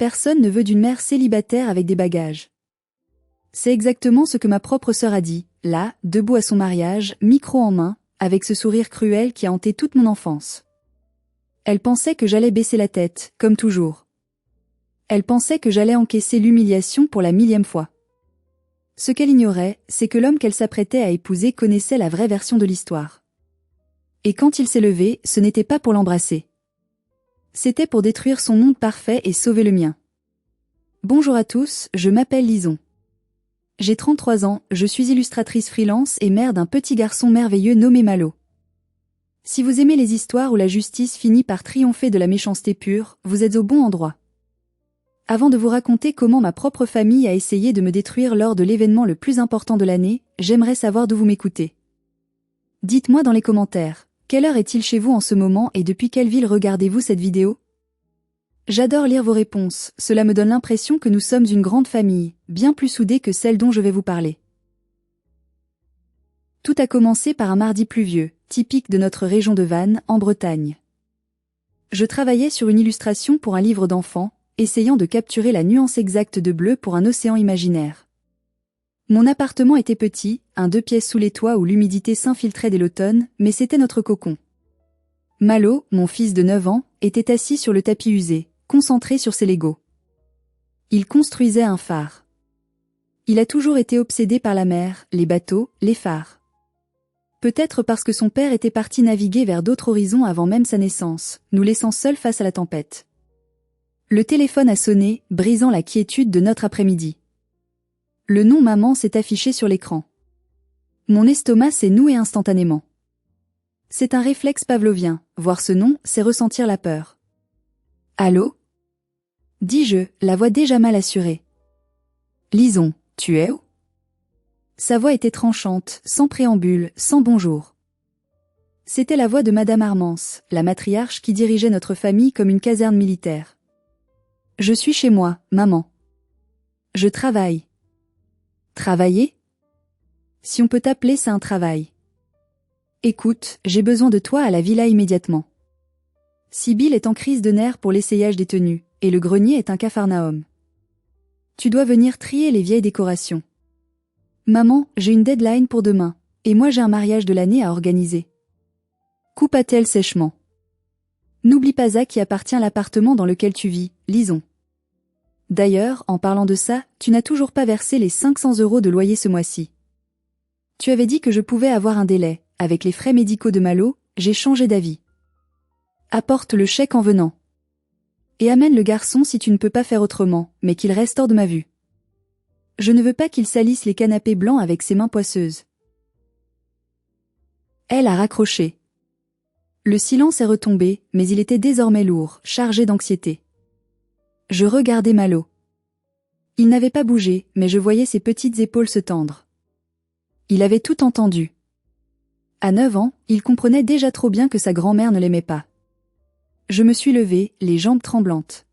personne ne veut d'une mère célibataire avec des bagages. C'est exactement ce que ma propre sœur a dit, là, debout à son mariage, micro en main, avec ce sourire cruel qui a hanté toute mon enfance. Elle pensait que j'allais baisser la tête, comme toujours. Elle pensait que j'allais encaisser l'humiliation pour la 1000e fois. Ce qu'elle ignorait, c'est que l'homme qu'elle s'apprêtait à épouser connaissait la vraie version de l'histoire. Et quand il s'est levé, ce n'était pas pour l'embrasser. C'était pour détruire son monde parfait et sauver le mien. Bonjour à tous, je m'appelle Lison. J'ai 33 ans, je suis illustratrice freelance et mère d'un petit garçon merveilleux nommé Malo. Si vous aimez les histoires où la justice finit par triompher de la méchanceté pure, vous êtes au bon endroit. Avant de vous raconter comment ma propre famille a essayé de me détruire lors de l'événement le plus important de l'année, j'aimerais savoir d'où vous m'écoutez. Dites-moi dans les commentaires, quelle heure est-il chez vous en ce moment et depuis quelle ville regardez-vous cette vidéo ? J'adore lire vos réponses, cela me donne l'impression que nous sommes une grande famille, bien plus soudée que celle dont je vais vous parler. Tout a commencé par un mardi pluvieux, typique de notre région de Vannes, en Bretagne. Je travaillais sur une illustration pour un livre d'enfants, essayant de capturer la nuance exacte de bleu pour un océan imaginaire. Mon appartement était petit, un 2 pièces sous les toits où l'humidité s'infiltrait dès l'automne, mais c'était notre cocon. Malo, mon fils de 9 ans, était assis sur le tapis usé, concentré sur ses Legos. Il construisait un phare. Il a toujours été obsédé par la mer, les bateaux, les phares. Peut-être parce que son père était parti naviguer vers d'autres horizons avant même sa naissance, nous laissant seuls face à la tempête. Le téléphone a sonné, brisant la quiétude de notre après-midi. Le nom maman s'est affiché sur l'écran. Mon estomac s'est noué instantanément. C'est un réflexe pavlovien, voir ce nom, c'est ressentir la peur. Allô ? Dis-je, la voix déjà mal assurée. Lison, tu es où ? Sa voix était tranchante, sans préambule, sans bonjour. C'était la voix de Madame Armance, la matriarche qui dirigeait notre famille comme une caserne militaire. Je suis chez moi, maman. Je travaille. Travailler ? Si on peut t'appeler ça un travail. Écoute, j'ai besoin de toi à la villa immédiatement. Sibylle est en crise de nerfs pour l'essayage des tenues, et le grenier est un capharnaüm. Tu dois venir trier les vieilles décorations. Maman, j'ai une deadline pour demain, et moi j'ai un mariage de l'année à organiser. Coupa-t-elle sèchement. N'oublie pas à qui appartient l'appartement dans lequel tu vis, Lison. D'ailleurs, en parlant de ça, tu n'as toujours pas versé les 500 € de loyer ce mois-ci. Tu avais dit que je pouvais avoir un délai, avec les frais médicaux de Malo, j'ai changé d'avis. Apporte le chèque en venant. Et amène le garçon si tu ne peux pas faire autrement, mais qu'il reste hors de ma vue. Je ne veux pas qu'il salisse les canapés blancs avec ses mains poisseuses. Elle a raccroché. Le silence est retombé, mais il était désormais lourd, chargé d'anxiété. Je regardais Malo. Il n'avait pas bougé, mais je voyais ses petites épaules se tendre. Il avait tout entendu. À 9 ans, il comprenait déjà trop bien que sa grand-mère ne l'aimait pas. Je me suis levée, les jambes tremblantes.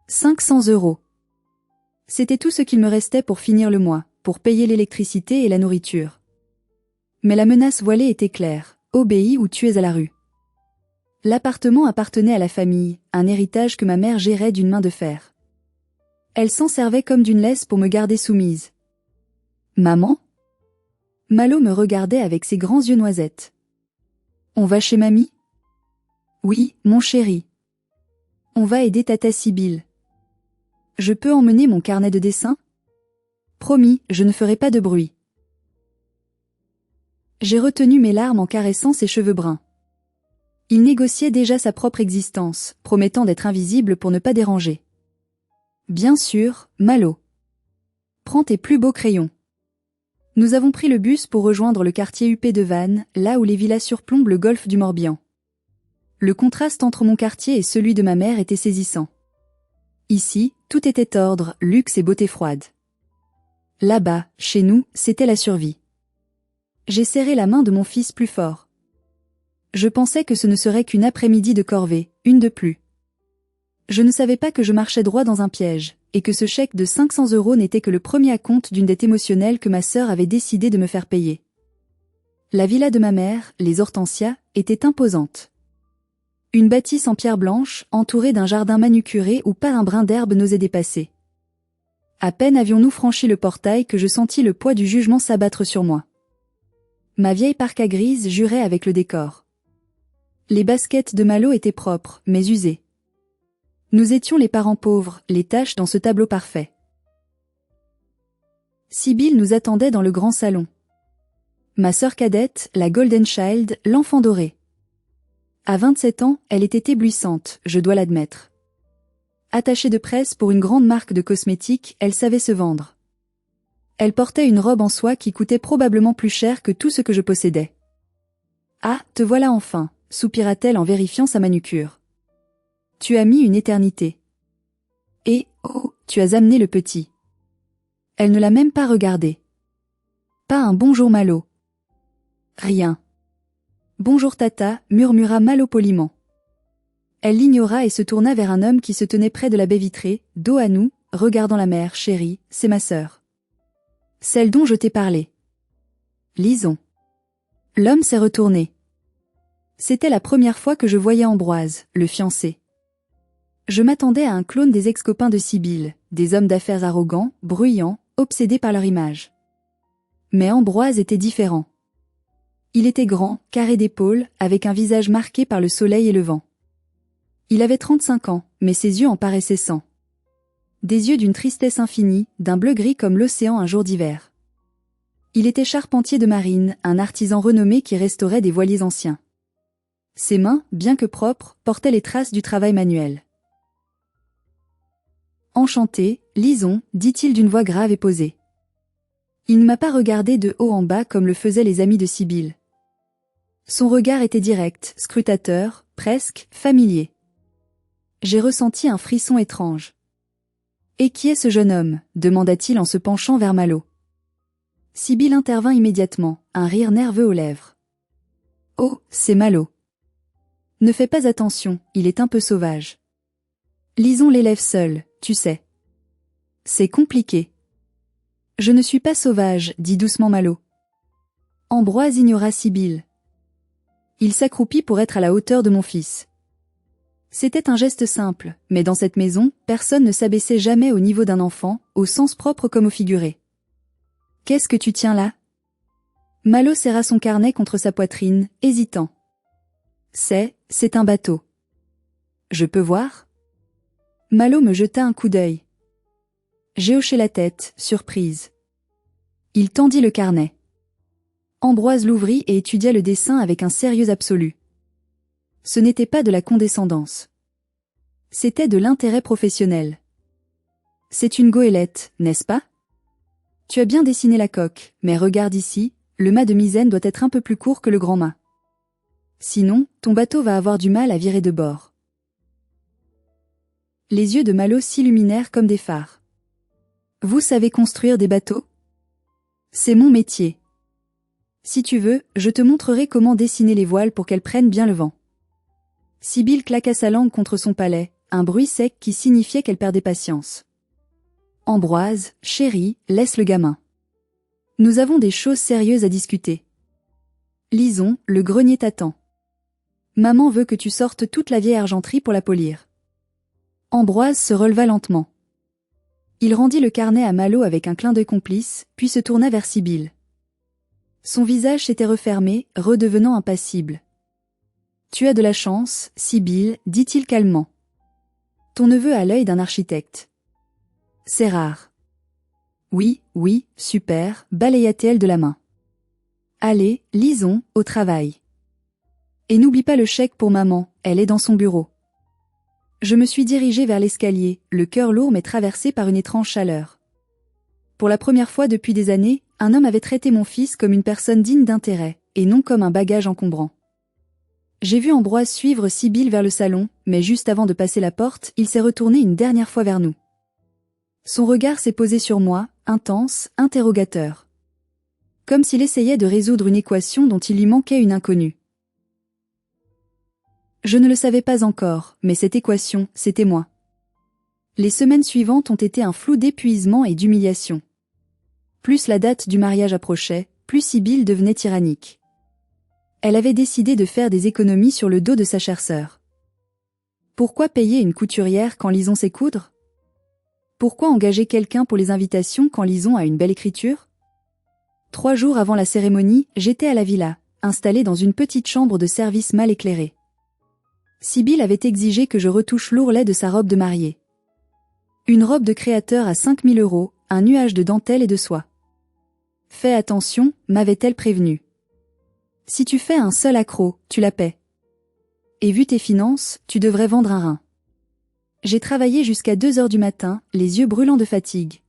500 €. C'était tout ce qu'il me restait pour finir le mois, pour payer l'électricité et la nourriture. Mais la menace voilée était claire, obéis ou tu es à la rue. L'appartement appartenait à la famille, un héritage que ma mère gérait d'une main de fer. Elle s'en servait comme d'une laisse pour me garder soumise. Maman ? Malo me regardait avec ses grands yeux noisettes. On va chez mamie ? Oui, mon chéri. On va aider tata Sibylle. Je peux emmener mon carnet de dessin ? Promis, je ne ferai pas de bruit. J'ai retenu mes larmes en caressant ses cheveux bruns. Il négociait déjà sa propre existence, promettant d'être invisible pour ne pas déranger. Bien sûr, Malo. Prends tes plus beaux crayons. Nous avons pris le bus pour rejoindre le quartier huppé de Vannes, là où les villas surplombent le golfe du Morbihan. Le contraste entre mon quartier et celui de ma mère était saisissant. Ici, tout était ordre, luxe et beauté froide. Là-bas, chez nous, c'était la survie. J'ai serré la main de mon fils plus fort. Je pensais que ce ne serait qu'une après-midi de corvée, une de plus. Je ne savais pas que je marchais droit dans un piège, et que ce chèque de 500 € n'était que le premier acompte d'une dette émotionnelle que ma sœur avait décidé de me faire payer. La villa de ma mère, les Hortensias, était imposante. Une bâtisse en pierre blanche, entourée d'un jardin manucuré où pas un brin d'herbe n'osait dépasser. À peine avions-nous franchi le portail que je sentis le poids du jugement s'abattre sur moi. Ma vieille parka grise jurait avec le décor. Les baskets de Malo étaient propres, mais usées. Nous étions les parents pauvres, les tâches dans ce tableau parfait. Sibylle nous attendait dans le grand salon. Ma sœur cadette, la Golden Child, l'enfant doré. À 27 ans, elle était éblouissante, je dois l'admettre. Attachée de presse pour une grande marque de cosmétiques, elle savait se vendre. Elle portait une robe en soie qui coûtait probablement plus cher que tout ce que je possédais. « Ah, te voilà enfin », soupira-t-elle en vérifiant sa manucure. « Tu as mis une éternité. Et, oh, tu as amené le petit. » Elle ne l'a même pas regardé. Pas un bonjour Malo. Rien. Bonjour tata, murmura Malo poliment. Elle l'ignora et se tourna vers un homme qui se tenait près de la baie vitrée, dos à nous, regardant la mer. Chérie, c'est ma sœur. Celle dont je t'ai parlé. Lisons. L'homme s'est retourné. C'était la première fois que je voyais Ambroise, le fiancé. Je m'attendais à un clone des ex-copains de Sibylle, des hommes d'affaires arrogants, bruyants, obsédés par leur image. Mais Ambroise était différent. Il était grand, carré d'épaules, avec un visage marqué par le soleil et le vent. Il avait 35 ans, mais ses yeux en paraissaient 100. Des yeux d'une tristesse infinie, d'un bleu-gris comme l'océan un jour d'hiver. Il était charpentier de marine, un artisan renommé qui restaurait des voiliers anciens. Ses mains, bien que propres, portaient les traces du travail manuel. Enchanté, lisons, dit-il d'une voix grave et posée. Il ne m'a pas regardé de haut en bas comme le faisaient les amis de Sibylle. Son regard était direct, scrutateur, presque familier. J'ai ressenti un frisson étrange. « Et qui est ce jeune homme » demanda-t-il en se penchant vers Malo. Sibylle intervint immédiatement, un rire nerveux aux lèvres. « Oh, c'est Malo. Ne fais pas attention, il est un peu sauvage. Lisons l'élève seul, tu sais. C'est compliqué. » « Je ne suis pas sauvage, dit doucement Malo. Ambroise ignora Sibylle. Il s'accroupit pour être à la hauteur de mon fils. C'était un geste simple, mais dans cette maison, personne ne s'abaissait jamais au niveau d'un enfant, au sens propre comme au figuré. « Qu'est-ce que tu tiens là ?» Malo serra son carnet contre sa poitrine, hésitant. « C'est un bateau. »« Je peux voir ?» Malo me jeta un coup d'œil. J'ai hoché la tête, surprise. Il tendit le carnet. Ambroise l'ouvrit et étudia le dessin avec un sérieux absolu. Ce n'était pas de la condescendance. C'était de l'intérêt professionnel. C'est une goélette, n'est-ce pas? Tu as bien dessiné la coque, mais regarde ici, le mât de misaine doit être un peu plus court que le grand mât. Sinon, ton bateau va avoir du mal à virer de bord. Les yeux de Malo s'illuminèrent comme des phares. Vous savez construire des bateaux? C'est mon métier. Si tu veux, je te montrerai comment dessiner les voiles pour qu'elles prennent bien le vent. Sibylle claqua sa langue contre son palais, un bruit sec qui signifiait qu'elle perdait patience. Ambroise, chérie, laisse le gamin. Nous avons des choses sérieuses à discuter. Lisons, le grenier t'attend. Maman veut que tu sortes toute la vieille argenterie pour la polir. Ambroise se releva lentement. Il rendit le carnet à Malo avec un clin d'œil complice, puis se tourna vers Sibylle. Son visage s'était refermé, redevenant impassible. « Tu as de la chance, Sibylle, dit-il calmement. Ton neveu a l'œil d'un architecte. C'est rare. » Oui, super, balaya-t-elle de la main. Allez, lisons, au travail. Et n'oublie pas le chèque pour maman, elle est dans son bureau. Je me suis dirigée vers l'escalier, le cœur lourd mais traversé par une étrange chaleur. Pour la première fois depuis des années, un homme avait traité mon fils comme une personne digne d'intérêt, et non comme un bagage encombrant. J'ai vu Ambroise suivre Sibylle vers le salon, mais juste avant de passer la porte, il s'est retourné une dernière fois vers nous. Son regard s'est posé sur moi, intense, interrogateur. Comme s'il essayait de résoudre une équation dont il lui manquait une inconnue. Je ne le savais pas encore, mais cette équation, c'était moi. Les semaines suivantes ont été un flou d'épuisement et d'humiliation. Plus la date du mariage approchait, plus Sibylle devenait tyrannique. Elle avait décidé de faire des économies sur le dos de sa chère sœur. Pourquoi payer une couturière quand Lison sait coudre? Pourquoi engager quelqu'un pour les invitations quand Lison a une belle écriture? 3 jours avant la cérémonie, j'étais à la villa, installée dans une petite chambre de service mal éclairée. Sibylle avait exigé que je retouche l'ourlet de sa robe de mariée. Une robe de créateur à 5 000 €, un nuage de dentelle et de soie. Fais attention, m'avait-elle prévenu. Si tu fais un seul accroc, tu la paies. Et vu tes finances, tu devrais vendre un rein. J'ai travaillé jusqu'à 2 heures du matin, les yeux brûlants de fatigue.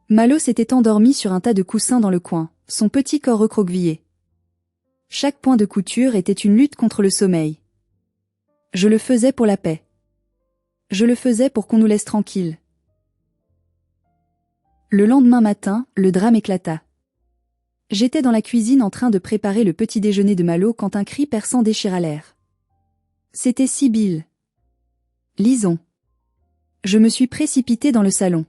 Malo s'était endormi sur un tas de coussins dans le coin, son petit corps recroquevillé. Chaque point de couture était une lutte contre le sommeil. Je le faisais pour la paix. Je le faisais pour qu'on nous laisse tranquilles. Le lendemain matin, le drame éclata. J'étais dans la cuisine en train de préparer le petit déjeuner de Malo quand un cri perçant déchira l'air. C'était Sibylle. Lison. Je me suis précipitée dans le salon.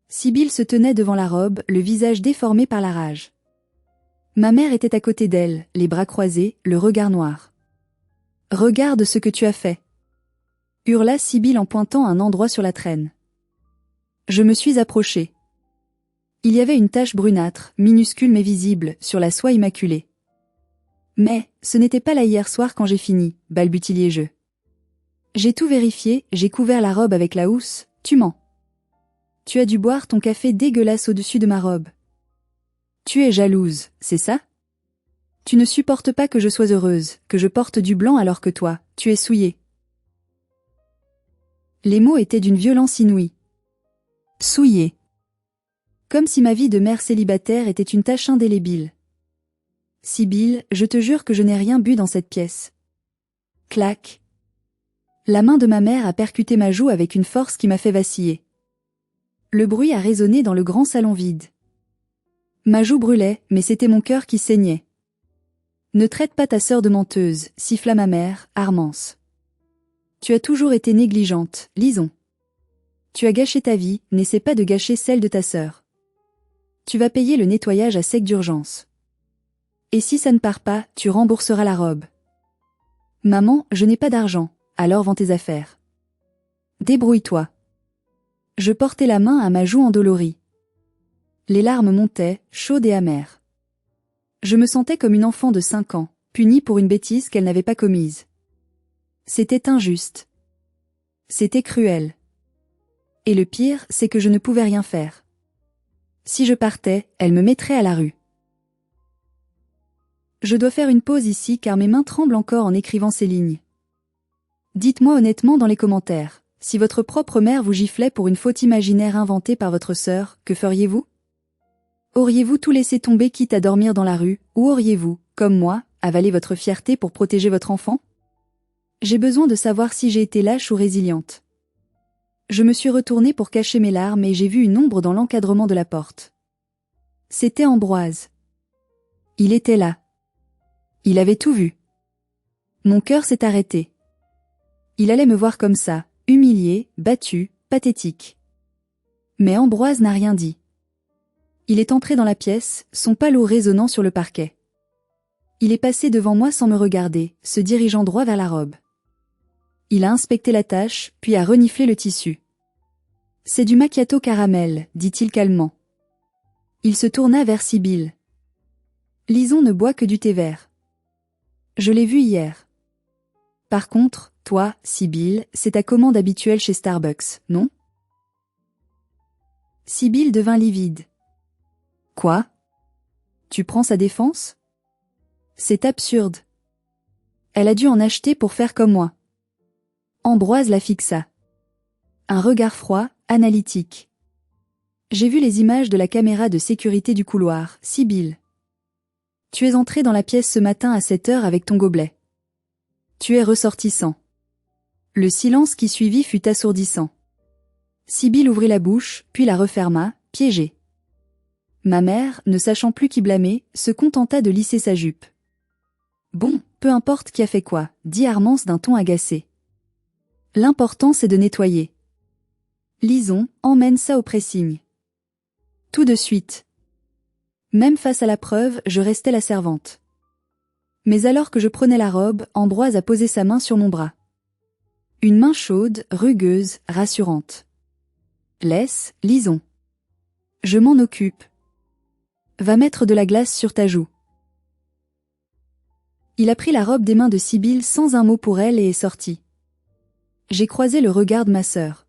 Sibylle se tenait devant la robe, le visage déformé par la rage. Ma mère était à côté d'elle, les bras croisés, le regard noir. « Regarde ce que tu as fait !» hurla Sibylle en pointant un endroit sur la traîne. Je me suis approchée. Il y avait une tache brunâtre, minuscule mais visible, sur la soie immaculée. « Mais, ce n'était pas là hier soir quand j'ai fini, balbutiai-je. J'ai tout vérifié, j'ai couvert la robe avec la housse, tu mens. Tu as dû boire ton café dégueulasse au-dessus de ma robe. Tu es jalouse, c'est ça? Tu ne supportes pas que je sois heureuse, que je porte du blanc alors que toi, tu es souillée. » Les mots étaient d'une violence inouïe. Souillée. Comme si ma vie de mère célibataire était une tâche indélébile. Sibylle, je te jure que je n'ai rien bu dans cette pièce. Clac. La main de ma mère a percuté ma joue avec une force qui m'a fait vaciller. Le bruit a résonné dans le grand salon vide. Ma joue brûlait, mais c'était mon cœur qui saignait. Ne traite pas ta sœur de menteuse, siffla ma mère, Armance. Tu as toujours été négligente, Lison. Tu as gâché ta vie, n'essaie pas de gâcher celle de ta sœur. Tu vas payer le nettoyage à sec d'urgence. Et si ça ne part pas, tu rembourseras la robe. Maman, je n'ai pas d'argent, alors vends tes affaires. Débrouille-toi. Je portais la main à ma joue endolorie. Les larmes montaient, chaudes et amères. Je me sentais comme une enfant de 5 ans, punie pour une bêtise qu'elle n'avait pas commise. C'était injuste. C'était cruel. Et le pire, c'est que je ne pouvais rien faire. Si je partais, elle me mettrait à la rue. Je dois faire une pause ici car mes mains tremblent encore en écrivant ces lignes. Dites-moi honnêtement dans les commentaires, si votre propre mère vous giflait pour une faute imaginaire inventée par votre sœur, que feriez-vous? Auriez-vous tout laissé tomber quitte à dormir dans la rue, ou auriez-vous, comme moi, avalé votre fierté pour protéger votre enfant? J'ai besoin de savoir si j'ai été lâche ou résiliente. Je me suis retournée pour cacher mes larmes et j'ai vu une ombre dans l'encadrement de la porte. C'était Ambroise. Il était là. Il avait tout vu. Mon cœur s'est arrêté. Il allait me voir comme ça, humilié, battu, pathétique. Mais Ambroise n'a rien dit. Il est entré dans la pièce, son palot résonnant sur le parquet. Il est passé devant moi sans me regarder, se dirigeant droit vers la robe. Il a inspecté la tache, puis a reniflé le tissu. « C'est du macchiato caramel », dit-il calmement. Il se tourna vers Sibylle. « Lison ne boit que du thé vert. Je l'ai vu hier. Par contre, toi, Sibylle, c'est ta commande habituelle chez Starbucks, non ?» Sibylle devint livide. « Quoi? Tu prends sa défense? C'est absurde. Elle a dû en acheter pour faire comme moi. » Ambroise la fixa. Un regard froid, analytique. J'ai vu les images de la caméra de sécurité du couloir, Sibylle. Tu es entrée dans la pièce ce matin à 7 heures avec ton gobelet. Tu es ressortissant. Le silence qui suivit fut assourdissant. Sibylle ouvrit la bouche, puis la referma, piégée. Ma mère, ne sachant plus qui blâmer, se contenta de lisser sa jupe. Bon, peu importe qui a fait quoi, dit Armance d'un ton agacé. L'important c'est de nettoyer. Lison, emmène ça au pressing. Tout de suite. Même face à la preuve, je restais la servante. Mais alors que je prenais la robe, Ambroise a posé sa main sur mon bras. Une main chaude, rugueuse, rassurante. Lisons. Je m'en occupe. Va mettre de la glace sur ta joue. Il a pris la robe des mains de Sibylle sans un mot pour elle et est sorti. J'ai croisé le regard de ma sœur.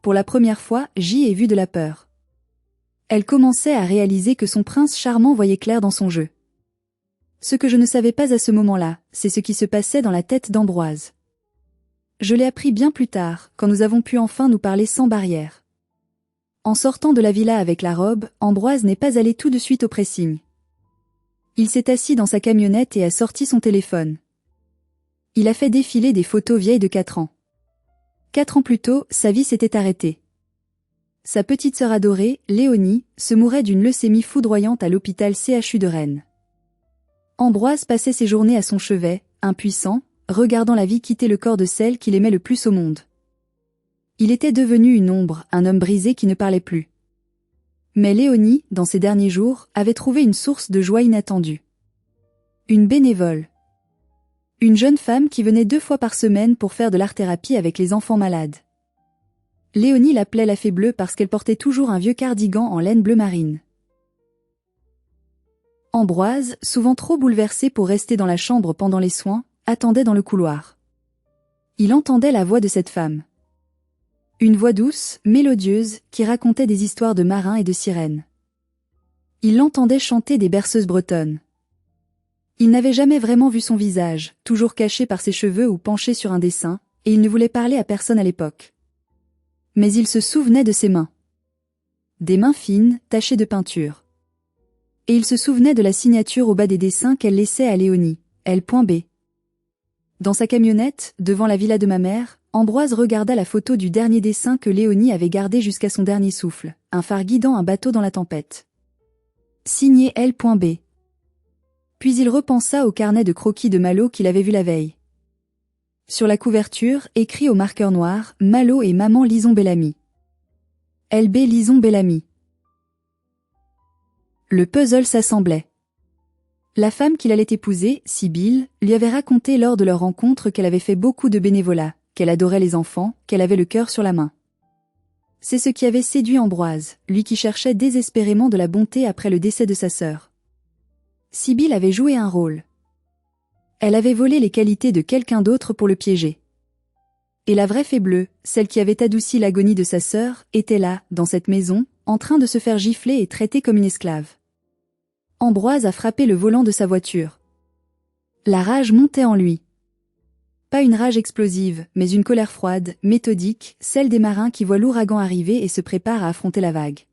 Pour la première fois, j'y ai vu de la peur. Elle commençait à réaliser que son prince charmant voyait clair dans son jeu. Ce que je ne savais pas à ce moment-là, c'est ce qui se passait dans la tête d'Ambroise. Je l'ai appris bien plus tard, quand nous avons pu enfin nous parler sans barrière. En sortant de la villa avec la robe, Ambroise n'est pas allé tout de suite au pressing. Il s'est assis dans sa camionnette et a sorti son téléphone. Il a fait défiler des photos vieilles de 4 ans. 4 ans plus tôt, sa vie s'était arrêtée. Sa petite sœur adorée, Léonie, se mourait d'une leucémie foudroyante à l'hôpital CHU de Rennes. Ambroise passait ses journées à son chevet, impuissant, regardant la vie quitter le corps de celle qu'il aimait le plus au monde. Il était devenu une ombre, un homme brisé qui ne parlait plus. Mais Léonie, dans ses derniers jours, avait trouvé une source de joie inattendue. Une bénévole. Une jeune femme qui venait 2 fois par semaine pour faire de l'art-thérapie avec les enfants malades. Léonie l'appelait la fée bleue parce qu'elle portait toujours un vieux cardigan en laine bleu marine. Ambroise, souvent trop bouleversé pour rester dans la chambre pendant les soins, attendait dans le couloir. Il entendait la voix de cette femme. Une voix douce, mélodieuse, qui racontait des histoires de marins et de sirènes. Il l'entendait chanter des berceuses bretonnes. Il n'avait jamais vraiment vu son visage, toujours caché par ses cheveux ou penché sur un dessin, et il ne voulait parler à personne à l'époque. Mais il se souvenait de ses mains. Des mains fines, tachées de peinture. Et il se souvenait de la signature au bas des dessins qu'elle laissait à Léonie, L.B. Dans sa camionnette, devant la villa de ma mère, Ambroise regarda la photo du dernier dessin que Léonie avait gardé jusqu'à son dernier souffle, un phare guidant un bateau dans la tempête. Signé L.B. Puis il repensa au carnet de croquis de Malo qu'il avait vu la veille. Sur la couverture, écrit au marqueur noir, Malo et maman Lison Bellamy. L.B. Lison Bellamy. Le puzzle s'assemblait. La femme qu'il allait épouser, Sibylle, lui avait raconté lors de leur rencontre qu'elle avait fait beaucoup de bénévolat, qu'elle adorait les enfants, qu'elle avait le cœur sur la main. C'est ce qui avait séduit Ambroise, lui qui cherchait désespérément de la bonté après le décès de sa sœur. Sibylle avait joué un rôle. Elle avait volé les qualités de quelqu'un d'autre pour le piéger. Et la vraie fée bleue, celle qui avait adouci l'agonie de sa sœur, était là, dans cette maison, en train de se faire gifler et traiter comme une esclave. Ambroise a frappé le volant de sa voiture. La rage montait en lui. Pas une rage explosive, mais une colère froide, méthodique, celle des marins qui voient l'ouragan arriver et se préparent à affronter la vague.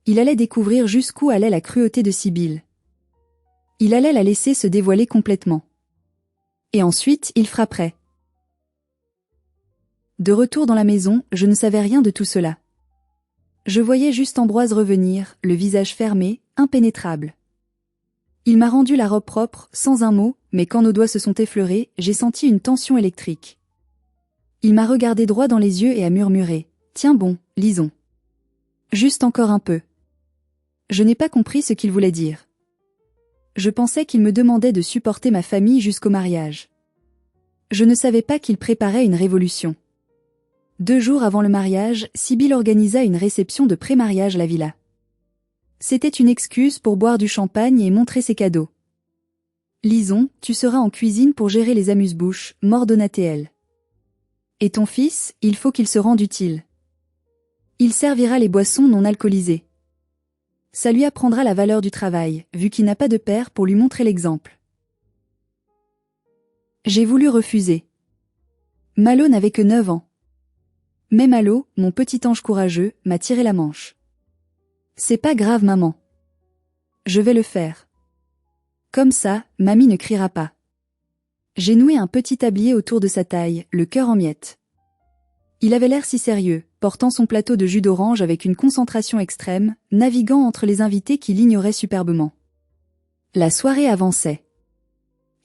Il allait découvrir jusqu'où allait la cruauté de Sibylle. Il allait la laisser se dévoiler complètement. Et ensuite, il frapperait. De retour dans la maison, je ne savais rien de tout cela. Je voyais juste Ambroise revenir, le visage fermé, impénétrable. Il m'a rendu la robe propre, sans un mot, mais quand nos doigts se sont effleurés, j'ai senti une tension électrique. Il m'a regardé droit dans les yeux et a murmuré « Tiens bon, lisons. » Juste encore un peu. Je n'ai pas compris ce qu'il voulait dire. Je pensais qu'il me demandait de supporter ma famille jusqu'au mariage. Je ne savais pas qu'il préparait une révolution. 2 jours avant le mariage, Sibylle organisa une réception de pré-mariage à la villa. C'était une excuse pour boire du champagne et montrer ses cadeaux. Lison, tu seras en cuisine pour gérer les amuse-bouches, m'ordonna-t-elle. Et ton fils, il faut qu'il se rende utile. Il servira les boissons non alcoolisées. Ça lui apprendra la valeur du travail, vu qu'il n'a pas de père pour lui montrer l'exemple. J'ai voulu refuser. Malo n'avait que 9 ans. Mais Malo, mon petit ange courageux, m'a tiré la manche. C'est pas grave maman. Je vais le faire. Comme ça, mamie ne criera pas. J'ai noué un petit tablier autour de sa taille, le cœur en miettes. Il avait l'air si sérieux, portant son plateau de jus d'orange avec une concentration extrême, naviguant entre les invités qui l'ignoraient superbement. La soirée avançait.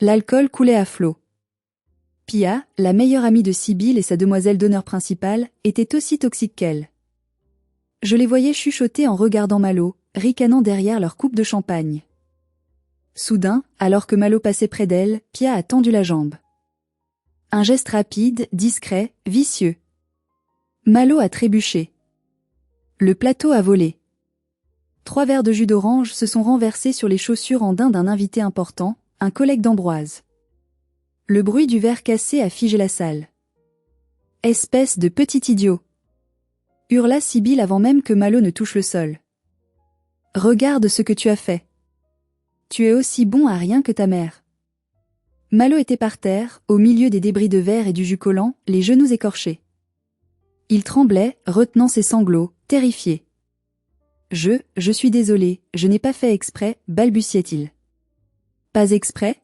L'alcool coulait à flots. Pia, la meilleure amie de Sibylle et sa demoiselle d'honneur principale, était aussi toxique qu'elle. Je les voyais chuchoter en regardant Malo, ricanant derrière leur coupe de champagne. Soudain, alors que Malo passait près d'elle, Pia a tendu la jambe. Un geste rapide, discret, vicieux. Malo a trébuché. Le plateau a volé. 3 verres de jus d'orange se sont renversés sur les chaussures en daim d'un invité important, un collègue d'Ambroise. Le bruit du verre cassé a figé la salle. « Espèce de petit idiot !» hurla Sibylle avant même que Malo ne touche le sol. « Regarde ce que tu as fait. Tu es aussi bon à rien que ta mère. » Malo était par terre, au milieu des débris de verre et du jus collant, les genoux écorchés. Il tremblait, retenant ses sanglots, terrifié. « Je suis désolé, je n'ai pas fait exprès, balbutiait-il. « Pas exprès ?»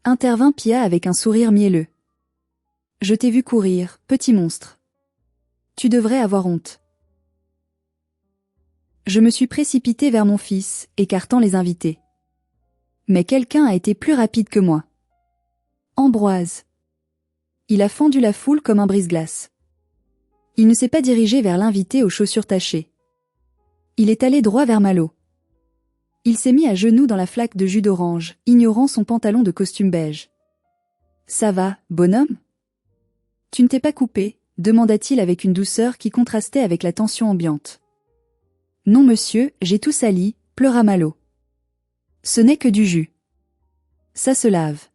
intervint Pia avec un sourire mielleux. « Je t'ai vu courir, petit monstre. Tu devrais avoir honte. » Je me suis précipité vers mon fils, écartant les invités. Mais quelqu'un a été plus rapide que moi. Ambroise. Il a fendu la foule comme un brise-glace. Il ne s'est pas dirigé vers l'invité aux chaussures tachées. Il est allé droit vers Malo. Il s'est mis à genoux dans la flaque de jus d'orange, ignorant son pantalon de costume beige. « Ça va, bonhomme ? Tu ne t'es pas coupé ?» demanda-t-il avec une douceur qui contrastait avec la tension ambiante. « Non monsieur, j'ai tout sali », pleura Malo. « Ce n'est que du jus. Ça se lave. »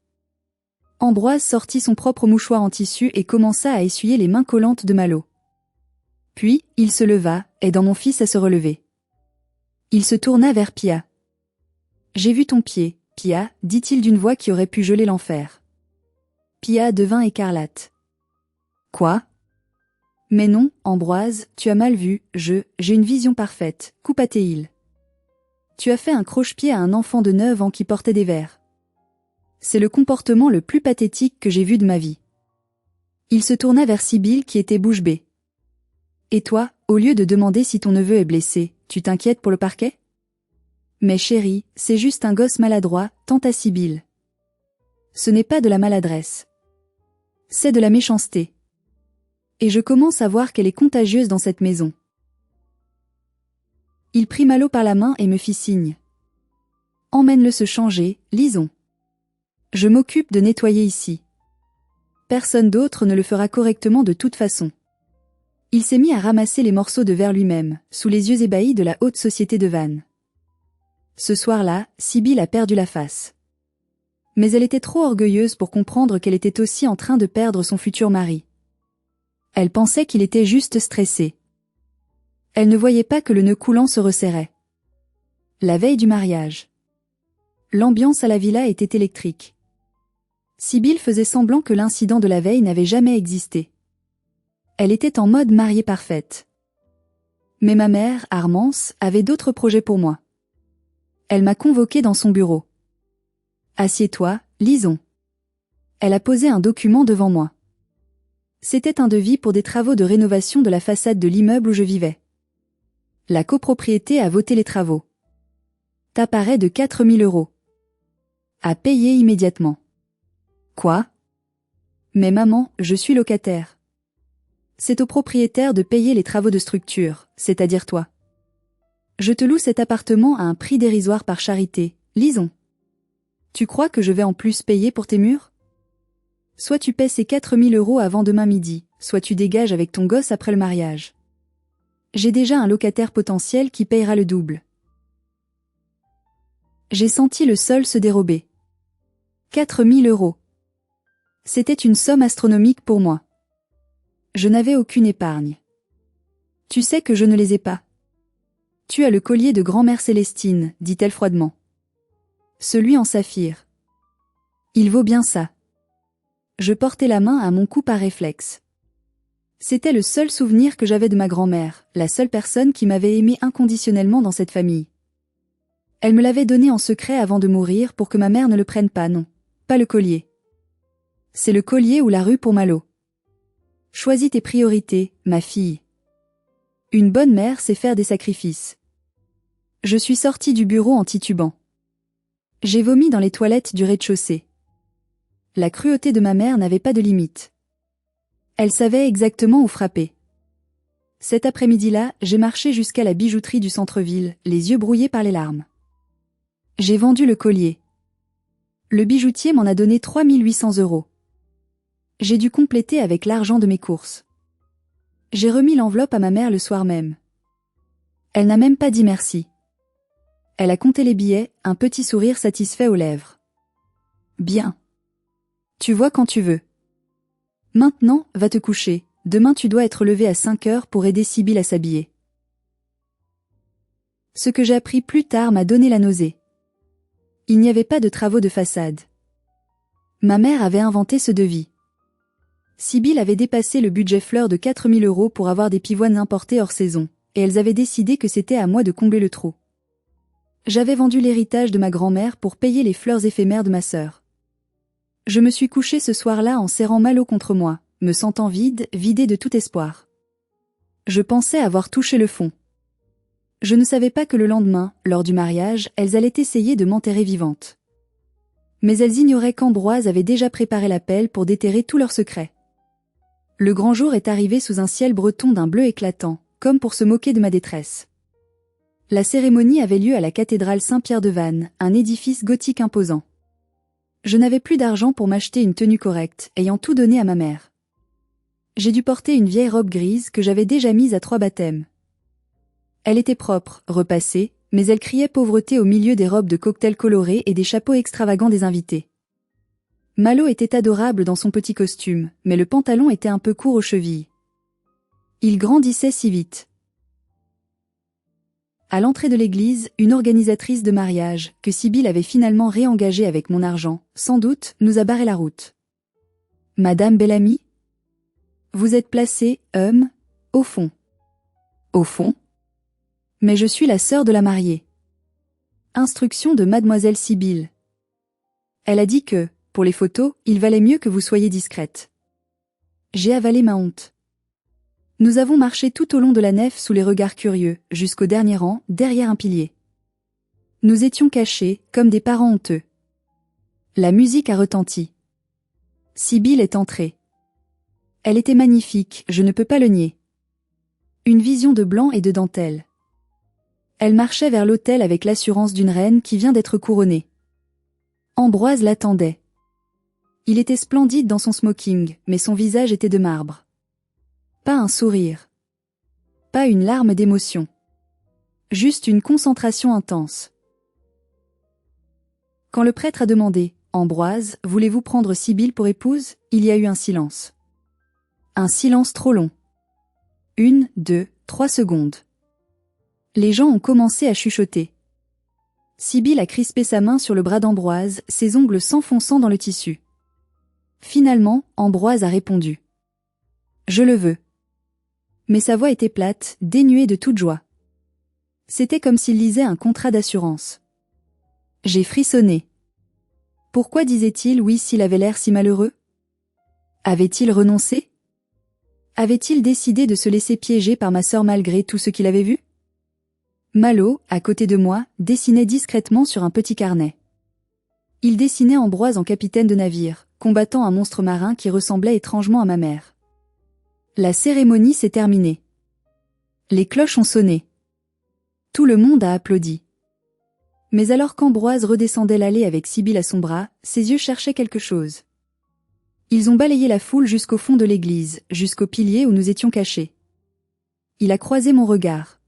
Ambroise sortit son propre mouchoir en tissu et commença à essuyer les mains collantes de Malo. Puis, il se leva, aidant mon fils à se relever. Il se tourna vers Pia. « J'ai vu ton pied, Pia, dit-il d'une voix qui aurait pu geler l'enfer. Pia devint écarlate. « Quoi ? Mais non, Ambroise, tu as mal vu, j'ai une vision parfaite, coupa-t-il. Tu as fait un croche-pied à un enfant de 9 ans qui portait des verres. C'est le comportement le plus pathétique que j'ai vu de ma vie. » Il se tourna vers Sibylle qui était bouche bée. « Et toi, au lieu de demander si ton neveu est blessé, tu t'inquiètes pour le parquet ? » Mais chérie, c'est juste un gosse maladroit, tenta Sibylle. Ce n'est pas de la maladresse. C'est de la méchanceté. Et je commence à voir qu'elle est contagieuse dans cette maison. Il prit Malo par la main et me fit signe. Emmène-le se changer, lisons. Je m'occupe de nettoyer ici. Personne d'autre ne le fera correctement de toute façon. Il s'est mis à ramasser les morceaux de verre lui-même, sous les yeux ébahis de la haute société de Vannes. Ce soir-là, Sibylle a perdu la face. Mais elle était trop orgueilleuse pour comprendre qu'elle était aussi en train de perdre son futur mari. Elle pensait qu'il était juste stressé. Elle ne voyait pas que le nœud coulant se resserrait. La veille du mariage. L'ambiance à la villa était électrique. Sibylle faisait semblant que l'incident de la veille n'avait jamais existé. Elle était en mode mariée parfaite. Mais ma mère, Armance, avait d'autres projets pour moi. Elle m'a convoquée dans son bureau. « Assieds-toi, lisons. » Elle a posé un document devant moi. C'était un devis pour des travaux de rénovation de la façade de l'immeuble où je vivais. La copropriété a voté les travaux. T'apparaît de 4 000 €. À payer immédiatement. Quoi ? Mais maman, je suis locataire. C'est au propriétaire de payer les travaux de structure, c'est-à-dire toi. Je te loue cet appartement à un prix dérisoire par charité, lisons. Tu crois que je vais en plus payer pour tes murs ? Soit tu paies ces 4 000 € avant demain midi, soit tu dégages avec ton gosse après le mariage. J'ai déjà un locataire potentiel qui payera le double. J'ai senti le sol se dérober. 4 000 €. C'était une somme astronomique pour moi. Je n'avais aucune épargne. Tu sais que je ne les ai pas. Tu as le collier de grand-mère Célestine, dit-elle froidement. Celui en saphir. Il vaut bien ça. Je portais la main à mon cou par réflexe. C'était le seul souvenir que j'avais de ma grand-mère, la seule personne qui m'avait aimé inconditionnellement dans cette famille. Elle me l'avait donné en secret avant de mourir pour que ma mère ne le prenne pas, non. Pas le collier. C'est le collier ou la rue pour Malo. Choisis tes priorités, ma fille. Une bonne mère sait faire des sacrifices. Je suis sortie du bureau en titubant. J'ai vomi dans les toilettes du rez-de-chaussée. La cruauté de ma mère n'avait pas de limite. Elle savait exactement où frapper. Cet après-midi-là, j'ai marché jusqu'à la bijouterie du centre-ville, les yeux brouillés par les larmes. J'ai vendu le collier. Le bijoutier m'en a donné 3 800 €. J'ai dû compléter avec l'argent de mes courses. J'ai remis l'enveloppe à ma mère le soir même. Elle n'a même pas dit merci. Elle a compté les billets, un petit sourire satisfait aux lèvres. Bien. Tu vois quand tu veux. Maintenant, va te coucher, demain tu dois être levé à 5 heures pour aider Sibylle à s'habiller. Ce que j'ai appris plus tard m'a donné la nausée. Il n'y avait pas de travaux de façade. Ma mère avait inventé ce devis. Sibylle avait dépassé le budget fleurs de 4 000 € pour avoir des pivoines importées hors saison, et elles avaient décidé que c'était à moi de combler le trou. J'avais vendu l'héritage de ma grand-mère pour payer les fleurs éphémères de ma sœur. Je me suis couchée ce soir-là en serrant Malo contre moi, me sentant vidée de tout espoir. Je pensais avoir touché le fond. Je ne savais pas que le lendemain, lors du mariage, elles allaient essayer de m'enterrer vivante. Mais elles ignoraient qu'Ambroise avait déjà préparé la pelle pour déterrer tous leurs secrets. Le grand jour est arrivé sous un ciel breton d'un bleu éclatant, comme pour se moquer de ma détresse. La cérémonie avait lieu à la cathédrale Saint-Pierre de Vannes, un édifice gothique imposant. Je n'avais plus d'argent pour m'acheter une tenue correcte, ayant tout donné à ma mère. J'ai dû porter une vieille robe grise que j'avais déjà mise à 3 baptêmes. Elle était propre, repassée, mais elle criait pauvreté au milieu des robes de cocktail colorées et des chapeaux extravagants des invités. Malo était adorable dans son petit costume, mais le pantalon était un peu court aux chevilles. Il grandissait si vite. À l'entrée de l'église, une organisatrice de mariage, que Sibylle avait finalement réengagée avec mon argent, sans doute, nous a barré la route. « Madame Bellamy ? Vous êtes placée, au fond. » « Au fond ? Mais je suis la sœur de la mariée. » Instruction de mademoiselle Sibylle. Elle a dit que, pour les photos, il valait mieux que vous soyez discrète. J'ai avalé ma honte. Nous avons marché tout au long de la nef sous les regards curieux, jusqu'au dernier rang, derrière un pilier. Nous étions cachés, comme des parents honteux. La musique a retenti. Sibylle est entrée. Elle était magnifique, je ne peux pas le nier. Une vision de blanc et de dentelle. Elle marchait vers l'autel avec l'assurance d'une reine qui vient d'être couronnée. Ambroise l'attendait. Il était splendide dans son smoking, mais son visage était de marbre. Pas un sourire. Pas une larme d'émotion. Juste une concentration intense. Quand le prêtre a demandé « Ambroise, voulez-vous prendre Sibylle pour épouse ?» il y a eu un silence. Un silence trop long. 1, 2, 3 secondes. Les gens ont commencé à chuchoter. Sibylle a crispé sa main sur le bras d'Ambroise, ses ongles s'enfonçant dans le tissu. Finalement, Ambroise a répondu. « Je le veux. » Mais sa voix était plate, dénuée de toute joie. C'était comme s'il lisait un contrat d'assurance. J'ai frissonné. Pourquoi disait-il oui s'il avait l'air si malheureux? Avait-il renoncé? Avait-il décidé de se laisser piéger par ma sœur malgré tout ce qu'il avait vu? Malo, à côté de moi, dessinait discrètement sur un petit carnet. Il dessinait Ambroise en capitaine de navire, combattant un monstre marin qui ressemblait étrangement à ma mère. La cérémonie s'est terminée. Les cloches ont sonné. Tout le monde a applaudi. Mais alors qu'Ambroise redescendait l'allée avec Sibylle à son bras, ses yeux cherchaient quelque chose. Ils ont balayé la foule jusqu'au fond de l'église, jusqu'au pilier où nous étions cachés. Il a croisé mon regard.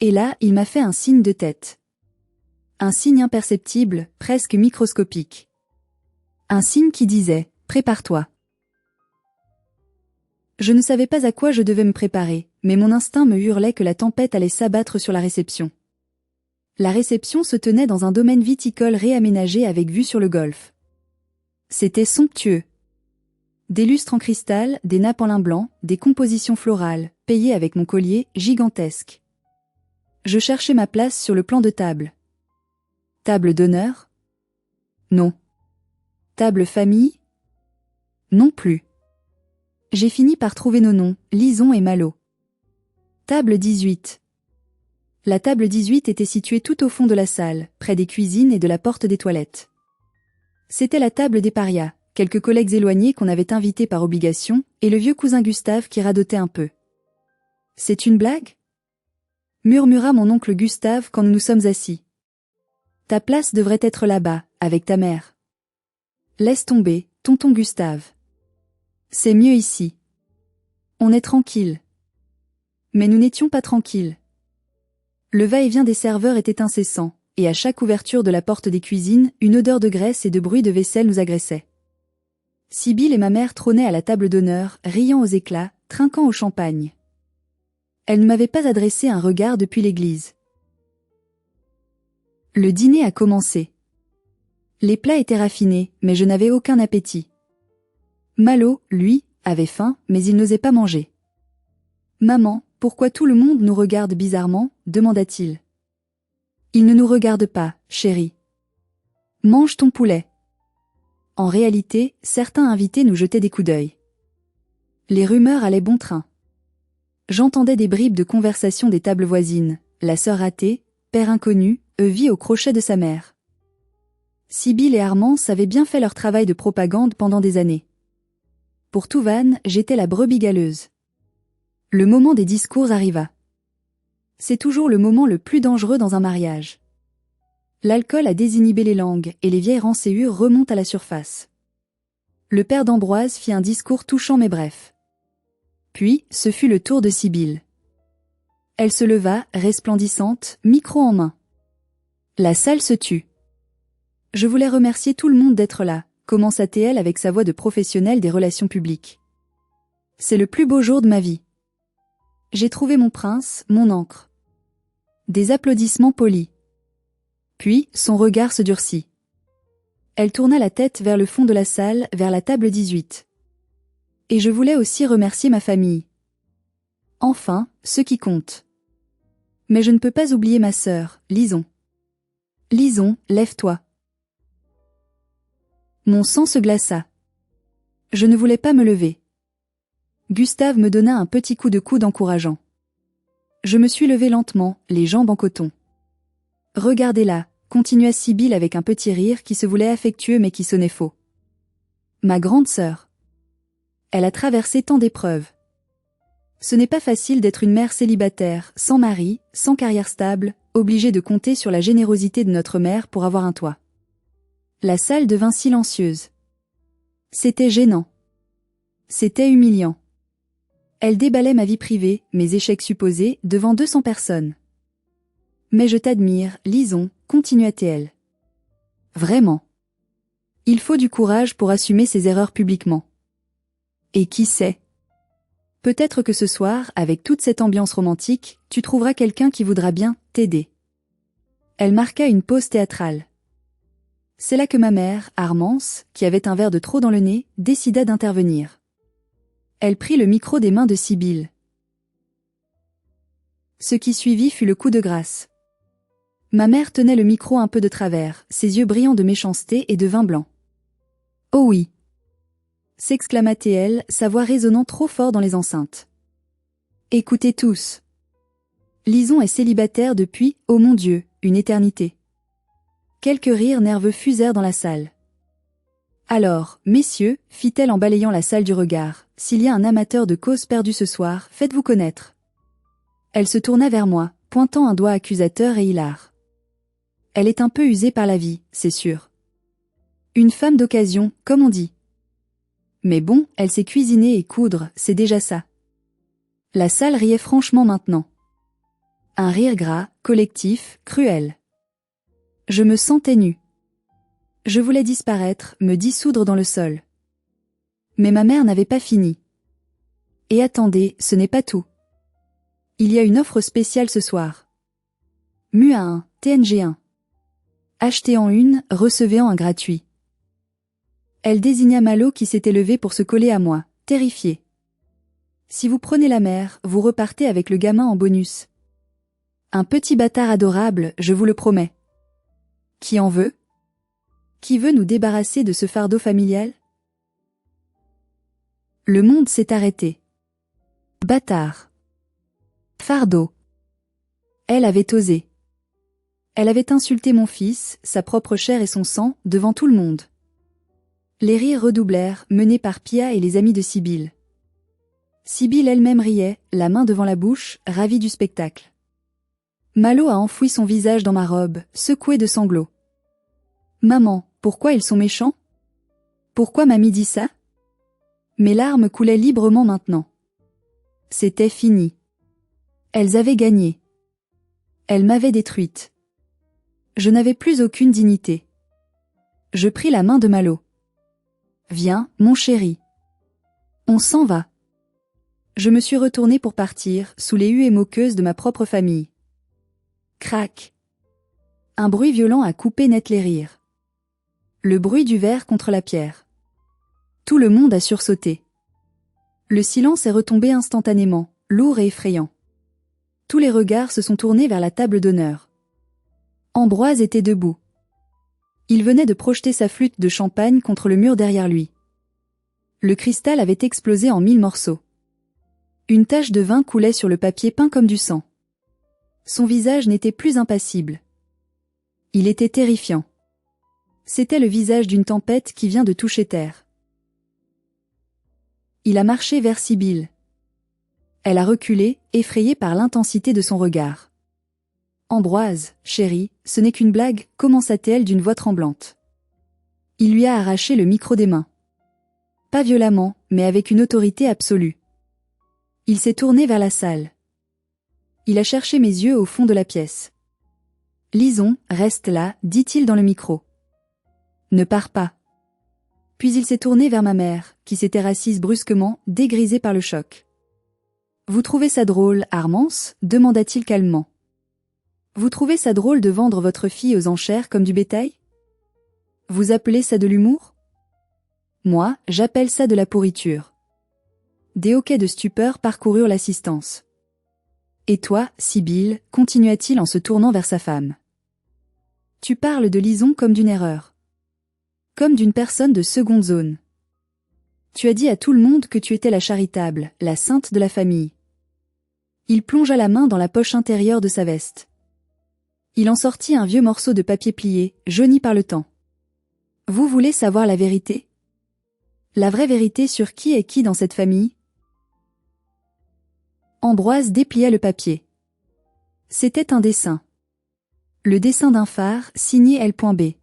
Et là, il m'a fait un signe de tête. Un signe imperceptible, presque microscopique. Un signe qui disait « Prépare-toi ». Je ne savais pas à quoi je devais me préparer, mais mon instinct me hurlait que la tempête allait s'abattre sur la réception. La réception se tenait dans un domaine viticole réaménagé avec vue sur le golfe. C'était somptueux. Des lustres en cristal, des nappes en lin blanc, des compositions florales, payées avec mon collier, gigantesque. Je cherchais ma place sur le plan de table. Table d'honneur? Non. Table famille? Non plus. J'ai fini par trouver nos noms, Lison et Malo. Table 18. La table 18 était située tout au fond de la salle, près des cuisines et de la porte des toilettes. C'était la table des parias, quelques collègues éloignés qu'on avait invités par obligation, et le vieux cousin Gustave qui radotait un peu. « C'est une blague ?» murmura mon oncle Gustave quand nous nous sommes assis. « Ta place devrait être là-bas, avec ta mère. » Laisse tomber, tonton Gustave. C'est mieux ici. On est tranquille. Mais nous n'étions pas tranquilles. Le va-et-vient des serveurs était incessant, et à chaque ouverture de la porte des cuisines, une odeur de graisse et de bruit de vaisselle nous agressait. Sibylle et ma mère trônaient à la table d'honneur, riant aux éclats, trinquant au champagne. Elles ne m'avaient pas adressé un regard depuis l'église. Le dîner a commencé. Les plats étaient raffinés, mais je n'avais aucun appétit. Malo, lui, avait faim, mais il n'osait pas manger. « Maman, pourquoi tout le monde nous regarde bizarrement ?» demanda-t-il. « Il ne nous regarde pas, chérie. Mange ton poulet. » En réalité, certains invités nous jetaient des coups d'œil. Les rumeurs allaient bon train. J'entendais des bribes de conversation des tables voisines, la sœur ratée, père inconnu, vit au crochet de sa mère. Sibylle et Armance avaient bien fait leur travail de propagande pendant des années. Pour tout Vannes, j'étais la brebis galeuse. Le moment des discours arriva. C'est toujours le moment le plus dangereux dans un mariage. L'alcool a désinhibé les langues et les vieilles rancéures remontent à la surface. Le père d'Ambroise fit un discours touchant mais bref. Puis, ce fut le tour de Sibylle. Elle se leva, resplendissante, micro en main. La salle se tut. Je voulais remercier tout le monde d'être là, commença-t-elle avec sa voix de professionnelle des relations publiques. C'est le plus beau jour de ma vie. J'ai trouvé mon prince, mon ancre. Des applaudissements polis. Puis, son regard se durcit. Elle tourna la tête vers le fond de la salle, vers la table 18. Et je voulais aussi remercier ma famille. Enfin, ce qui compte. Mais je ne peux pas oublier ma sœur, Lison. Lison, lève-toi. Mon sang se glaça. Je ne voulais pas me lever. Gustave me donna un petit coup de coude encourageant. Je me suis levée lentement, les jambes en coton. Regardez-la, continua Sibylle avec un petit rire qui se voulait affectueux mais qui sonnait faux. Ma grande sœur. Elle a traversé tant d'épreuves. Ce n'est pas facile d'être une mère célibataire, sans mari, sans carrière stable, obligée de compter sur la générosité de notre mère pour avoir un toit. La salle devint silencieuse. C'était gênant. C'était humiliant. Elle déballait ma vie privée, mes échecs supposés, devant 200 personnes. Mais je t'admire, Lison, continua-t-elle. Vraiment. Il faut du courage pour assumer ses erreurs publiquement. Et qui sait? Peut-être que ce soir, avec toute cette ambiance romantique, tu trouveras quelqu'un qui voudra bien t'aider. Elle marqua une pause théâtrale. C'est là que ma mère, Armance, qui avait un verre de trop dans le nez, décida d'intervenir. Elle prit le micro des mains de Sibylle. Ce qui suivit fut le coup de grâce. Ma mère tenait le micro un peu de travers, ses yeux brillants de méchanceté et de vin blanc. « Oh oui !» s'exclama-t-elle, sa voix résonnant trop fort dans les enceintes. « Écoutez tous. Lison est célibataire depuis, oh mon Dieu, une éternité. » Quelques rires nerveux fusèrent dans la salle. « Alors, messieurs, fit-elle en balayant la salle du regard, s'il y a un amateur de cause perdue ce soir, faites-vous connaître. » Elle se tourna vers moi, pointant un doigt accusateur et hilar. Elle est un peu usée par la vie, c'est sûr. Une femme d'occasion, comme on dit. Mais bon, elle sait cuisiner et coudre, c'est déjà ça. La salle riait franchement maintenant. Un rire gras, collectif, cruel. Je me sentais nue. Je voulais disparaître, me dissoudre dans le sol. Mais ma mère n'avait pas fini. Et attendez, ce n'est pas tout. Il y a une offre spéciale ce soir. MUA1, TNG1. Achetez en une, recevez en un gratuit. Elle désigna Malo qui s'était levé pour se coller à moi, terrifiée. Si vous prenez la mère, vous repartez avec le gamin en bonus. Un petit bâtard adorable, je vous le promets. Qui en veut? Qui veut nous débarrasser de ce fardeau familial? Le monde s'est arrêté. Bâtard. Fardeau. Elle avait osé. Elle avait insulté mon fils, sa propre chair et son sang, devant tout le monde. Les rires redoublèrent, menés par Pia et les amis de Sibylle. Sibylle elle-même riait, la main devant la bouche, ravie du spectacle. Malo a enfoui son visage dans ma robe, secoué de sanglots. « Maman, pourquoi ils sont méchants? Pourquoi mamie dit ça? Mes larmes coulaient librement maintenant. C'était fini. Elles avaient gagné. Elles m'avaient détruite. Je n'avais plus aucune dignité. Je pris la main de Malo. Viens, mon chéri. On s'en va. Je me suis retournée pour partir, sous les huées moqueuses de ma propre famille. Crac. Un bruit violent a coupé net les rires. Le bruit du verre contre la pierre. Tout le monde a sursauté. Le silence est retombé instantanément, lourd et effrayant. Tous les regards se sont tournés vers la table d'honneur. Ambroise était debout. Il venait de projeter sa flûte de champagne contre le mur derrière lui. Le cristal avait explosé en 1000 morceaux. Une tache de vin coulait sur le papier peint comme du sang. Son visage n'était plus impassible. Il était terrifiant. C'était le visage d'une tempête qui vient de toucher terre. Il a marché vers Sibylle. Elle a reculé, effrayée par l'intensité de son regard. « Ambroise, chérie, ce n'est qu'une blague », commença-t-elle d'une voix tremblante. Il lui a arraché le micro des mains. Pas violemment, mais avec une autorité absolue. Il s'est tourné vers la salle. Il a cherché mes yeux au fond de la pièce. « Lison, reste là », dit-il dans le micro. « Ne pars pas. » Puis il s'est tourné vers ma mère, qui s'était assise brusquement, dégrisée par le choc. « Vous trouvez ça drôle, Armance ?» demanda-t-il calmement. « Vous trouvez ça drôle de vendre votre fille aux enchères comme du bétail? Vous appelez ça de l'humour? Moi, j'appelle ça de la pourriture. » Des hoquets de stupeur parcoururent l'assistance. « Et toi, Sibylle » continua-t-il en se tournant vers sa femme. « Tu parles de Lison comme d'une erreur. Comme d'une personne de seconde zone. Tu as dit à tout le monde que tu étais la charitable, la sainte de la famille. » Il plongea la main dans la poche intérieure de sa veste. Il en sortit un vieux morceau de papier plié, jauni par le temps. « Vous voulez savoir la vérité? La vraie vérité sur qui est qui dans cette famille? » Ambroise déplia le papier. C'était un dessin. Le dessin d'un phare, signé L.B.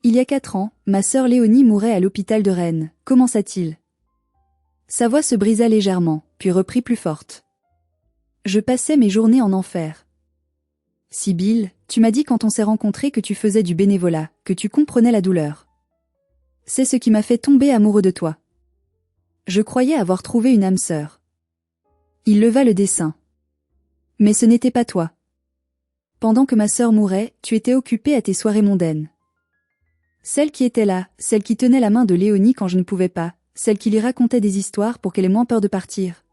Il y a 4 ans, ma sœur Léonie mourait à l'hôpital de Rennes, commença-t-il. Sa voix se brisa légèrement, puis reprit plus forte. Je passais mes journées en enfer. Sibylle, tu m'as dit quand on s'est rencontrés que tu faisais du bénévolat, que tu comprenais la douleur. C'est ce qui m'a fait tomber amoureux de toi. Je croyais avoir trouvé une âme sœur. Il leva le dessin. Mais ce n'était pas toi. Pendant que ma sœur mourait, tu étais occupée à tes soirées mondaines. Celle qui était là, celle qui tenait la main de Léonie quand je ne pouvais pas, celle qui lui racontait des histoires pour qu'elle ait moins peur de partir.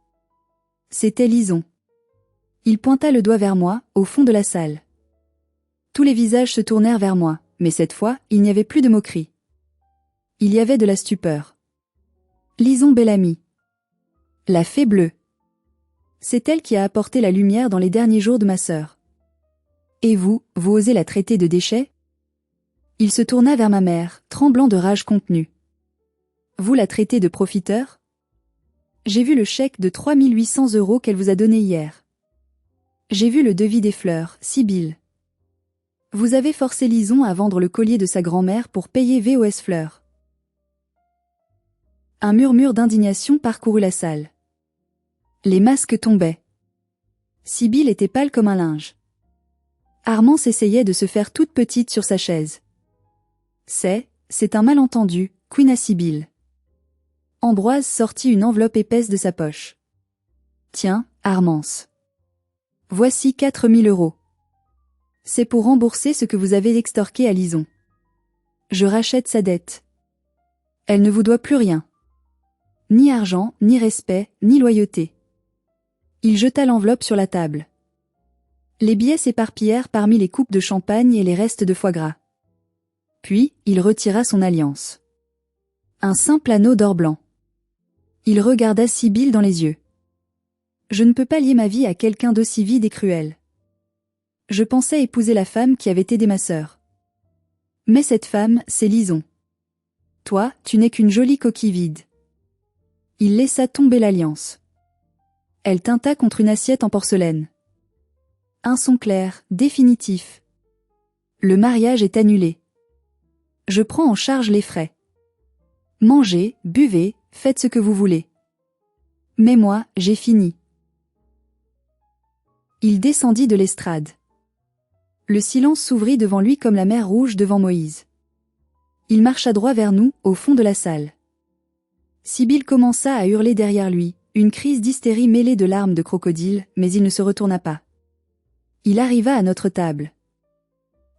C'était Lison. Il pointa le doigt vers moi, au fond de la salle. Tous les visages se tournèrent vers moi, mais cette fois, il n'y avait plus de moquerie. Il y avait de la stupeur. Lison Bellamy. La fée bleue. C'est elle qui a apporté la lumière dans les derniers jours de ma sœur. Et vous osez la traiter de déchet? Il se tourna vers ma mère, tremblant de rage contenue. Vous la traitez de profiteur? J'ai vu le chèque de 3800 € qu'elle vous a donné hier. J'ai vu le devis des fleurs, Sibylle. Vous avez forcé Lison à vendre le collier de sa grand-mère pour payer VOS Fleurs. Un murmure d'indignation parcourut la salle. Les masques tombaient. Sibylle était pâle comme un linge. Armand s'essayait de se faire toute petite sur sa chaise. C'est un malentendu, quina Sibylle. Ambroise sortit une enveloppe épaisse de sa poche. Tiens, Armance. Voici 4000 €. C'est pour rembourser ce que vous avez extorqué à Lison. Je rachète sa dette. Elle ne vous doit plus rien. Ni argent, ni respect, ni loyauté. Il jeta l'enveloppe sur la table. Les billets s'éparpillèrent parmi les coupes de champagne et les restes de foie gras. Puis, il retira son alliance. Un simple anneau d'or blanc. Il regarda Sibylle dans les yeux. Je ne peux pas lier ma vie à quelqu'un d'aussi vide et cruel. Je pensais épouser la femme qui avait aidé ma sœur. Mais cette femme, c'est Lison. Toi, tu n'es qu'une jolie coquille vide. Il laissa tomber l'alliance. Elle tinta contre une assiette en porcelaine. Un son clair, définitif. Le mariage est annulé. Je prends en charge les frais. Mangez, buvez, Faites ce que vous voulez. Mais moi, j'ai fini. Il descendit de l'estrade. Le silence s'ouvrit devant lui comme la mer Rouge devant Moïse. Il marcha droit vers nous, au fond de la salle. Sibylle commença à hurler derrière lui, une crise d'hystérie mêlée de larmes de crocodile, mais il ne se retourna pas. Il arriva à notre table.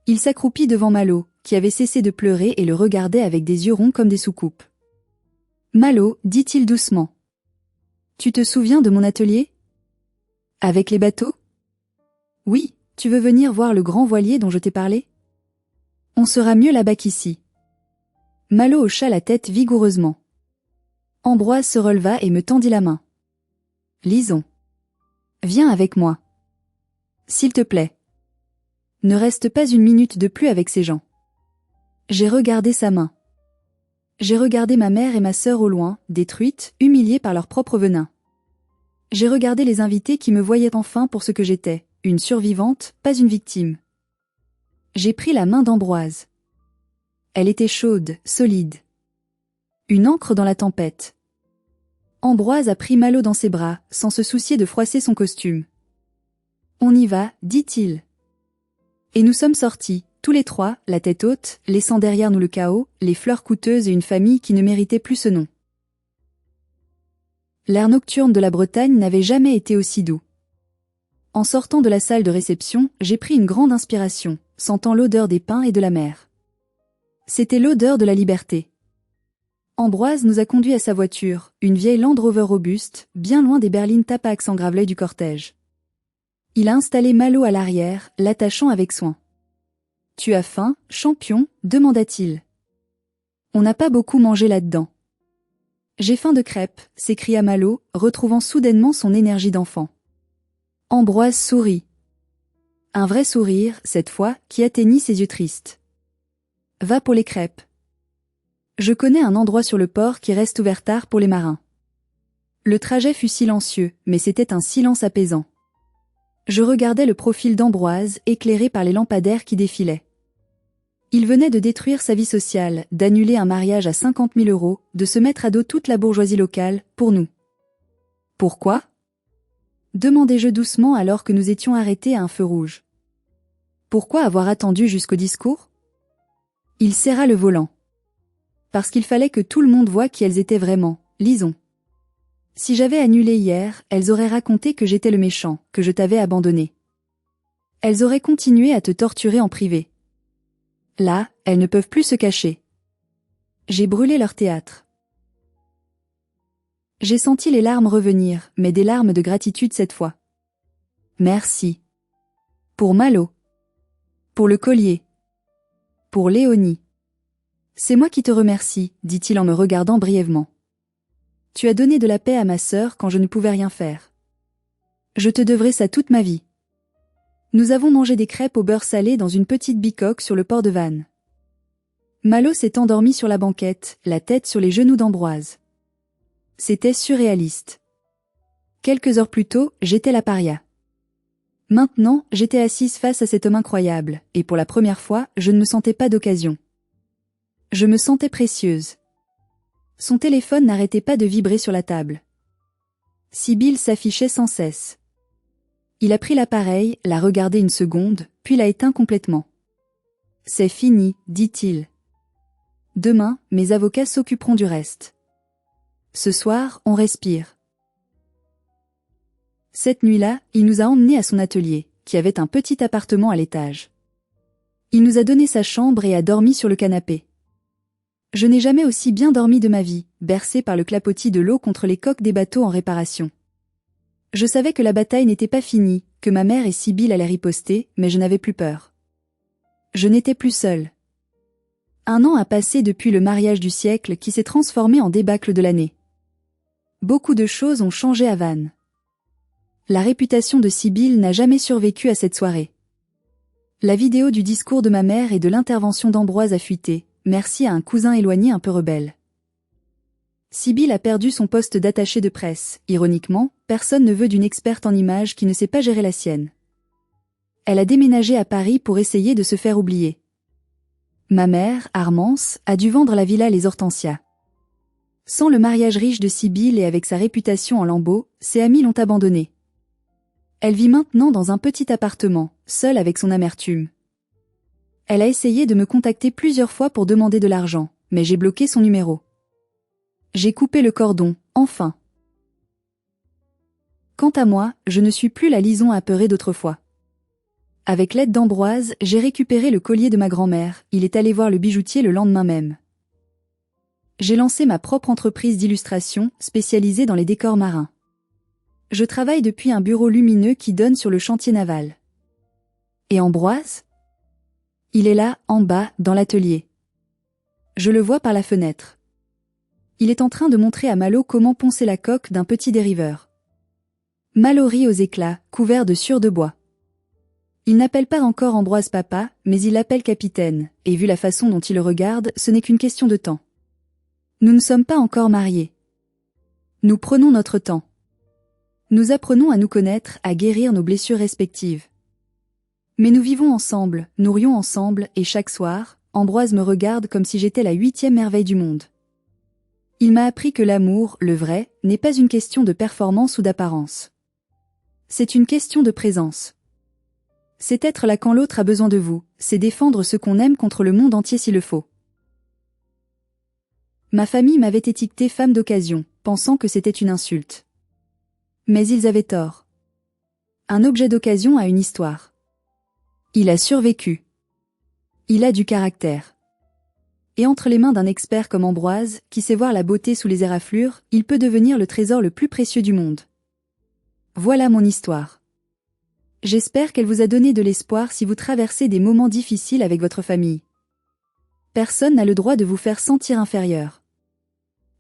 Il s'accroupit devant Malo, qui avait cessé de pleurer et le regardait avec des yeux ronds comme des soucoupes. Malo, dit-il doucement. Tu te souviens de mon atelier? Avec les bateaux? Oui, tu veux venir voir le grand voilier dont je t'ai parlé? On sera mieux là-bas qu'ici. Malo hocha la tête vigoureusement. Ambroise se releva et me tendit la main. Lisons. Viens avec moi. S'il te plaît. Ne reste pas une minute de plus avec ces gens. J'ai regardé sa main. J'ai regardé ma mère et ma sœur au loin, détruites, humiliées par leur propre venin. J'ai regardé les invités qui me voyaient enfin pour ce que j'étais, une survivante, pas une victime. J'ai pris la main d'Ambroise. Elle était chaude, solide. Une ancre dans la tempête. Ambroise a pris Malo dans ses bras, sans se soucier de froisser son costume. On y va, dit-il. Et nous sommes sortis, tous les trois, la tête haute, laissant derrière nous le chaos, les fleurs coûteuses et une famille qui ne méritait plus ce nom. L'air nocturne de la Bretagne n'avait jamais été aussi doux. En sortant de la salle de réception, j'ai pris une grande inspiration, sentant l'odeur des pins et de la mer. C'était l'odeur de la liberté. Ambroise nous a conduits à sa voiture, une vieille Land Rover robuste, bien loin des berlines tapax en graveleuil du cortège. Il a installé Malo à l'arrière, l'attachant avec soin. « Tu as faim, champion ?» demanda-t-il. On n'a pas beaucoup mangé là-dedans. « J'ai faim de crêpes » s'écria Malo, retrouvant soudainement son énergie d'enfant. Ambroise sourit. Un vrai sourire, cette fois, qui atteignit ses yeux tristes. « Va pour les crêpes. Je connais un endroit sur le port qui reste ouvert tard pour les marins. » Le trajet fut silencieux, mais c'était un silence apaisant. Je regardais le profil d'Ambroise, éclairé par les lampadaires qui défilaient. Il venait de détruire sa vie sociale, d'annuler un mariage à 50 000 €, de se mettre à dos toute la bourgeoisie locale, pour nous. Pourquoi? Demandai-je doucement alors que nous étions arrêtés à un feu rouge. Pourquoi avoir attendu jusqu'au discours? Il serra le volant. Parce qu'il fallait que tout le monde voie qui elles étaient vraiment, lisons. Si j'avais annulé hier, elles auraient raconté que j'étais le méchant, que je t'avais abandonné. Elles auraient continué à te torturer en privé. Là, elles ne peuvent plus se cacher. J'ai brûlé leur théâtre. J'ai senti les larmes revenir, mais des larmes de gratitude cette fois. Merci. Pour Malo. Pour le collier. Pour Léonie. C'est moi qui te remercie, dit-il en me regardant brièvement. Tu as donné de la paix à ma sœur quand je ne pouvais rien faire. Je te devrai ça toute ma vie. Nous avons mangé des crêpes au beurre salé dans une petite bicoque sur le port de Vannes. Malo s'est endormi sur la banquette, la tête sur les genoux d'Ambroise. C'était surréaliste. Quelques heures plus tôt, j'étais la paria. Maintenant, j'étais assise face à cet homme incroyable, et pour la première fois, je ne me sentais pas d'occasion. Je me sentais précieuse. Son téléphone n'arrêtait pas de vibrer sur la table. Sibylle s'affichait sans cesse. Il a pris l'appareil, l'a regardé une seconde, puis l'a éteint complètement. « C'est fini », dit-il. « Demain, mes avocats s'occuperont du reste. Ce soir, on respire. » Cette nuit-là, il nous a emmenés à son atelier, qui avait un petit appartement à l'étage. Il nous a donné sa chambre et a dormi sur le canapé. Je n'ai jamais aussi bien dormi de ma vie, bercé par le clapotis de l'eau contre les coques des bateaux en réparation. Je savais que la bataille n'était pas finie, que ma mère et Sibylle allaient riposter, mais je n'avais plus peur. Je n'étais plus seule. 1 an a passé depuis le mariage du siècle qui s'est transformé en débâcle de l'année. Beaucoup de choses ont changé à Vannes. La réputation de Sibylle n'a jamais survécu à cette soirée. La vidéo du discours de ma mère et de l'intervention d'Ambroise a fuité, merci à un cousin éloigné un peu rebelle. Sibylle a perdu son poste d'attaché de presse. Ironiquement, personne ne veut d'une experte en images qui ne sait pas gérer la sienne. Elle a déménagé à Paris pour essayer de se faire oublier. Ma mère, Armance, a dû vendre la villa Les Hortensias. Sans le mariage riche de Sibylle et avec sa réputation en lambeaux, ses amis l'ont abandonnée. Elle vit maintenant dans un petit appartement, seule avec son amertume. Elle a essayé de me contacter plusieurs fois pour demander de l'argent, mais j'ai bloqué son numéro. J'ai coupé le cordon, enfin. Quant à moi, je ne suis plus la Lison apeurée d'autrefois. Avec l'aide d'Ambroise, j'ai récupéré le collier de ma grand-mère, il est allé voir le bijoutier le lendemain même. J'ai lancé ma propre entreprise d'illustration, spécialisée dans les décors marins. Je travaille depuis un bureau lumineux qui donne sur le chantier naval. Et Ambroise ? Il est là, en bas, dans l'atelier. Je le vois par la fenêtre. Il est en train de montrer à Malo comment poncer la coque d'un petit dériveur. Malo rit aux éclats, couvert de sueur de bois. Il n'appelle pas encore Ambroise papa, mais il l'appelle capitaine, et vu la façon dont il le regarde, ce n'est qu'une question de temps. Nous ne sommes pas encore mariés. Nous prenons notre temps. Nous apprenons à nous connaître, à guérir nos blessures respectives. Mais nous vivons ensemble, nous rions ensemble, et chaque soir, Ambroise me regarde comme si j'étais la 8e merveille du monde. Il m'a appris que l'amour, le vrai, n'est pas une question de performance ou d'apparence. C'est une question de présence. C'est être là quand l'autre a besoin de vous, c'est défendre ce qu'on aime contre le monde entier s'il le faut. Ma famille m'avait étiquetée femme d'occasion, pensant que c'était une insulte. Mais ils avaient tort. Un objet d'occasion a une histoire. Il a survécu. Il a du caractère. Et entre les mains d'un expert comme Ambroise, qui sait voir la beauté sous les éraflures, il peut devenir le trésor le plus précieux du monde. Voilà mon histoire. J'espère qu'elle vous a donné de l'espoir si vous traversez des moments difficiles avec votre famille. Personne n'a le droit de vous faire sentir inférieur.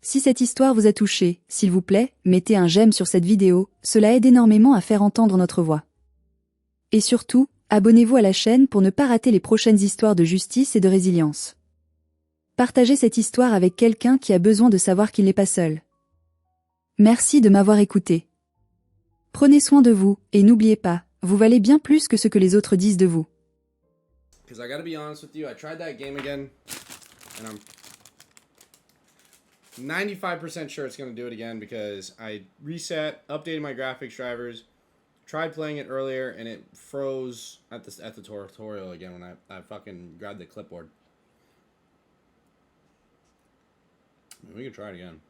Si cette histoire vous a touché, s'il vous plaît, mettez un j'aime sur cette vidéo, cela aide énormément à faire entendre notre voix. Et surtout, abonnez-vous à la chaîne pour ne pas rater les prochaines histoires de justice et de résilience. Partagez cette histoire avec quelqu'un qui a besoin de savoir qu'il n'est pas seul. Merci de m'avoir écouté. Prenez soin de vous, et n'oubliez pas, vous valez bien plus que ce que les autres disent de vous. Because I gotta be honest with you, I tried that game again, and I'm 95% sure it's gonna do it again because I reset, updated my graphics drivers, tried playing it earlier, and it froze at the tutorial again when I fucking grabbed the clipboard. We can try it again.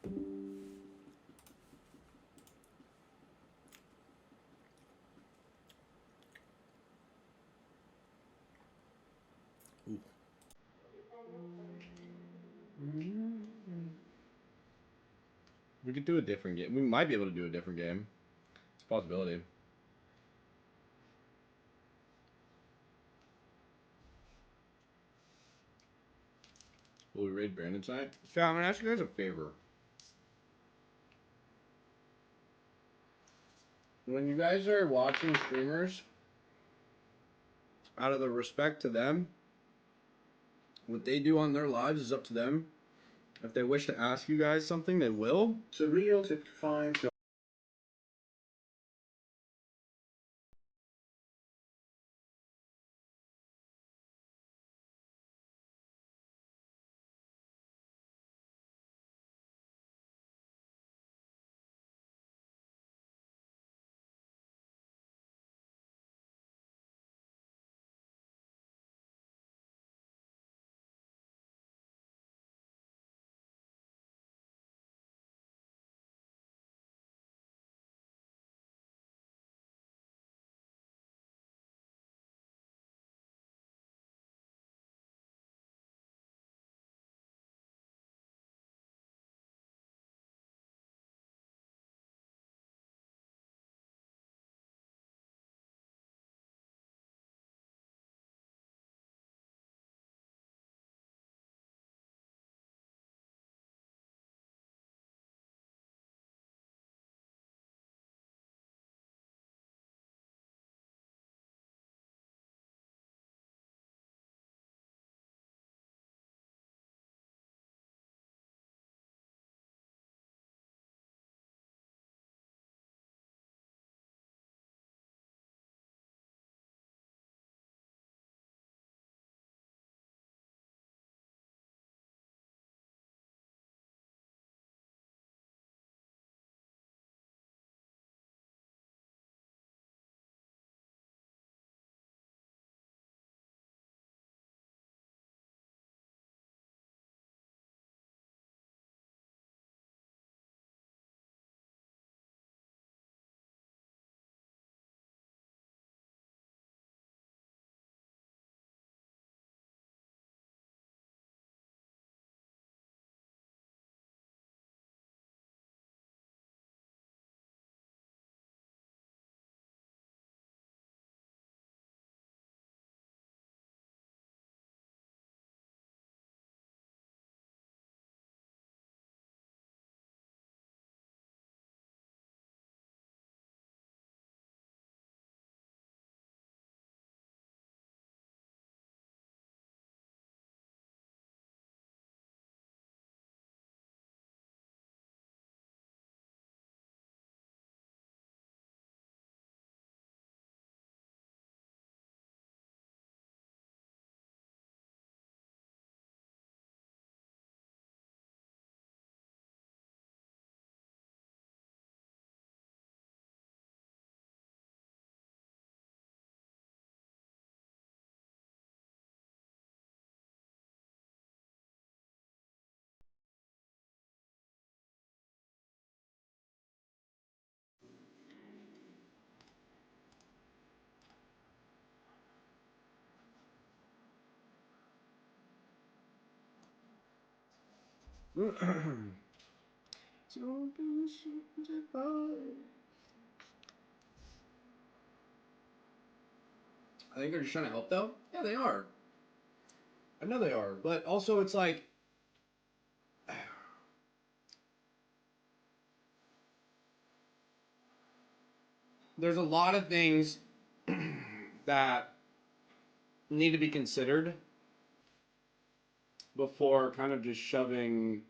Ooh. We could do a different game. We might be able to do a different game. It's a possibility. Will we raid Brandon tonight? Yeah, I'm gonna ask you guys a favor. When you guys are watching streamers, out of the respect to them, what they do on their lives is up to them. If they wish to ask you guys something, they will. Surreal to find I think they're just trying to help, though. Yeah, they are. I know they are, but also it's like there's a lot of things that need to be considered before kind of just shoving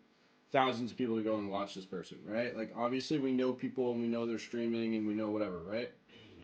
thousands of people to go and watch this person, right? Like obviously we know people and we know they're streaming and we know whatever, right?